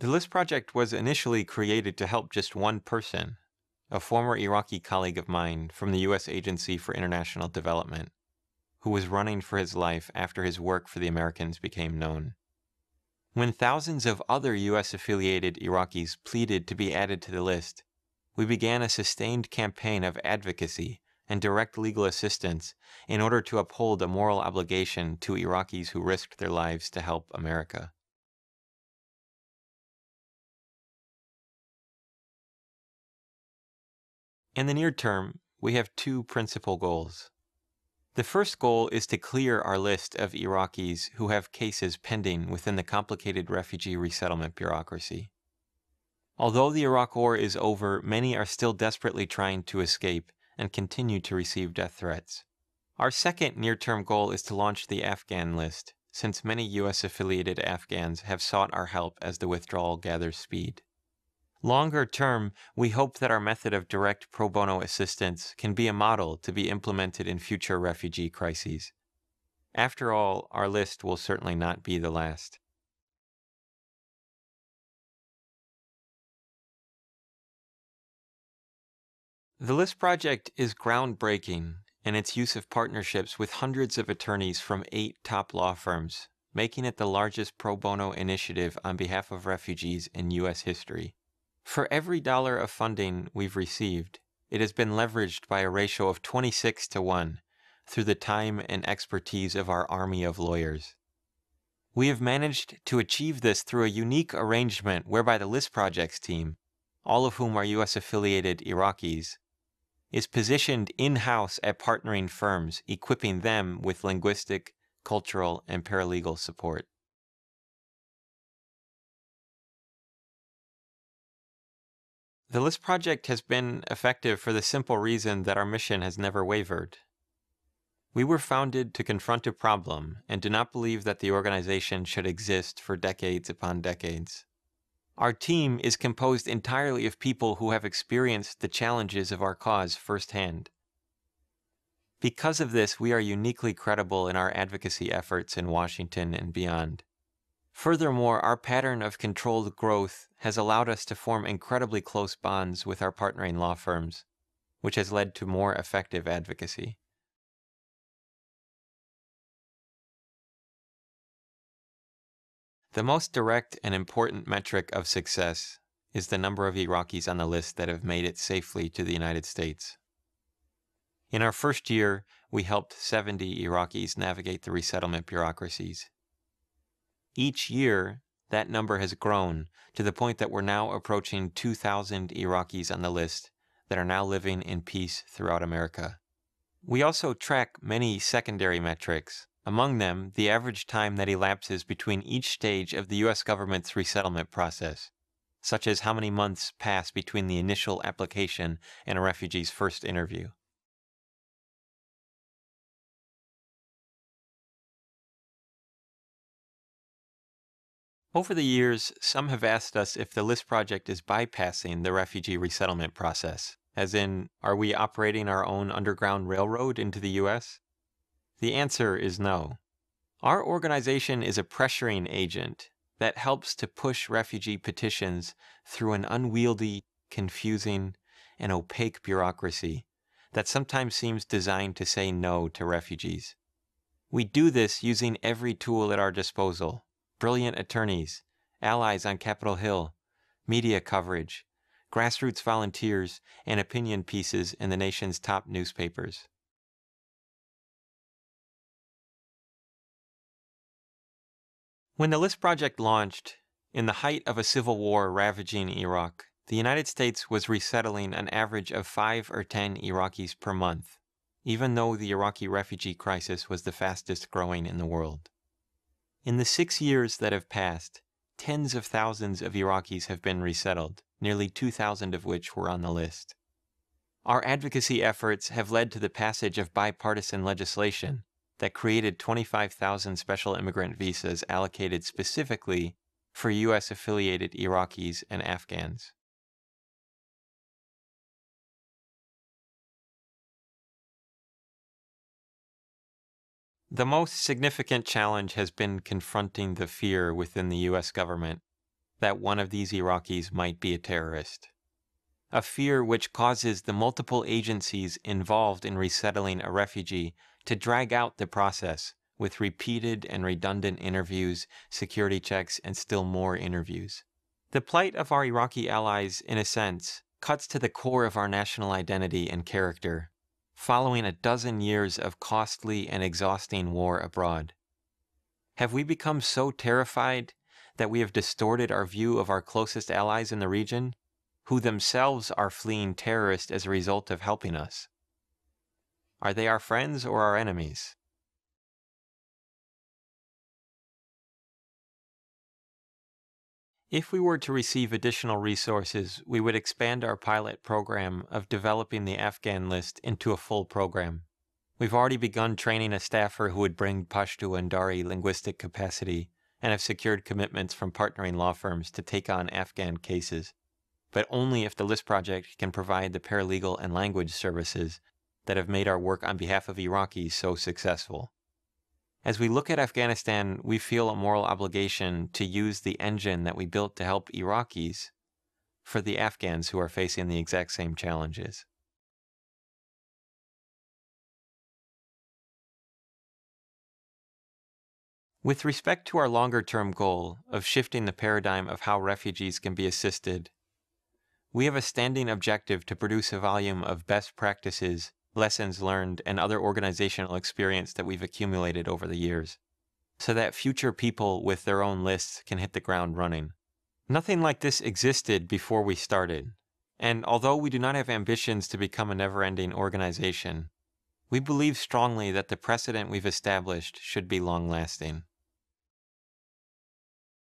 The LIST project was initially created to help just one person, a former Iraqi colleague of mine from the U.S. Agency for International Development, who was running for his life after his work for the Americans became known. When thousands of other U.S.-affiliated Iraqis pleaded to be added to the list, we began a sustained campaign of advocacy and direct legal assistance in order to uphold a moral obligation to Iraqis who risked their lives to help America. In the near term, we have two principal goals. The first goal is to clear our list of Iraqis who have cases pending within the complicated refugee resettlement bureaucracy. Although the Iraq War is over, many are still desperately trying to escape and continue to receive death threats. Our second near-term goal is to launch the Afghan list, since many U.S.-affiliated Afghans have sought our help as the withdrawal gathers speed. Longer term, we hope that our method of direct pro bono assistance can be a model to be implemented in future refugee crises. After all, our list will certainly not be the last. The LIST project is groundbreaking in its use of partnerships with hundreds of attorneys from 8 top law firms, making it the largest pro bono initiative on behalf of refugees in U.S. history. For every dollar of funding we've received, it has been leveraged by a ratio of 26-1 through the time and expertise of our army of lawyers. We have managed to achieve this through a unique arrangement whereby the LIST Projects team, all of whom are U.S.-affiliated Iraqis, is positioned in-house at partnering firms, equipping them with linguistic, cultural, and paralegal support. The LIST project has been effective for the simple reason that our mission has never wavered. We were founded to confront a problem and do not believe that the organization should exist for decades upon decades. Our team is composed entirely of people who have experienced the challenges of our cause firsthand. Because of this, we are uniquely credible in our advocacy efforts in Washington and beyond. Furthermore, our pattern of controlled growth has allowed us to form incredibly close bonds with our partnering law firms, which has led to more effective advocacy. The most direct and important metric of success is the number of Iraqis on the list that have made it safely to the United States. In our first year, we helped 70 Iraqis navigate the resettlement bureaucracies. Each year, that number has grown to the point that we're now approaching 2,000 Iraqis on the list that are now living in peace throughout America. We also track many secondary metrics. Among them, the average time that elapses between each stage of the U.S. government's resettlement process, such as how many months pass between the initial application and a refugee's first interview. Over the years, some have asked us if the LIST project is bypassing the refugee resettlement process, as in, are we operating our own underground railroad into the U.S.? The answer is no. Our organization is a pressuring agent that helps to push refugee petitions through an unwieldy, confusing, and opaque bureaucracy that sometimes seems designed to say no to refugees. We do this using every tool at our disposal: brilliant attorneys, allies on Capitol Hill, media coverage, grassroots volunteers, and opinion pieces in the nation's top newspapers. When the LIST project launched, in the height of a civil war ravaging Iraq, the United States was resettling an average of 5 or 10 Iraqis per month, even though the Iraqi refugee crisis was the fastest growing in the world. In the 6 years that have passed, tens of thousands of Iraqis have been resettled, nearly 2,000 of which were on the list. Our advocacy efforts have led to the passage of bipartisan legislation that created 25,000 special immigrant visas allocated specifically for U.S.-affiliated Iraqis and Afghans. The most significant challenge has been confronting the fear within the U.S. government that one of these Iraqis might be a terrorist. A fear which causes the multiple agencies involved in resettling a refugee to drag out the process with repeated and redundant interviews, security checks, and still more interviews. The plight of our Iraqi allies, in a sense, cuts to the core of our national identity and character, following a dozen years of costly and exhausting war abroad. Have we become so terrified that we have distorted our view of our closest allies in the region, who themselves are fleeing terrorists as a result of helping us? Are they our friends or our enemies? If we were to receive additional resources, we would expand our pilot program of developing the Afghan list into a full program. We've already begun training a staffer who would bring Pashto and Dari linguistic capacity and have secured commitments from partnering law firms to take on Afghan cases, but only if the list project can provide the paralegal and language services that have made our work on behalf of Iraqis so successful. As we look at Afghanistan, we feel a moral obligation to use the engine that we built to help Iraqis for the Afghans who are facing the exact same challenges. With respect to our longer-term goal of shifting the paradigm of how refugees can be assisted, we have a standing objective to produce a volume of best practices, lessons learned, and other organizational experience that we've accumulated over the years, so that future people with their own lists can hit the ground running. Nothing like this existed before we started, and although we do not have ambitions to become a never-ending organization, we believe strongly that the precedent we've established should be long-lasting.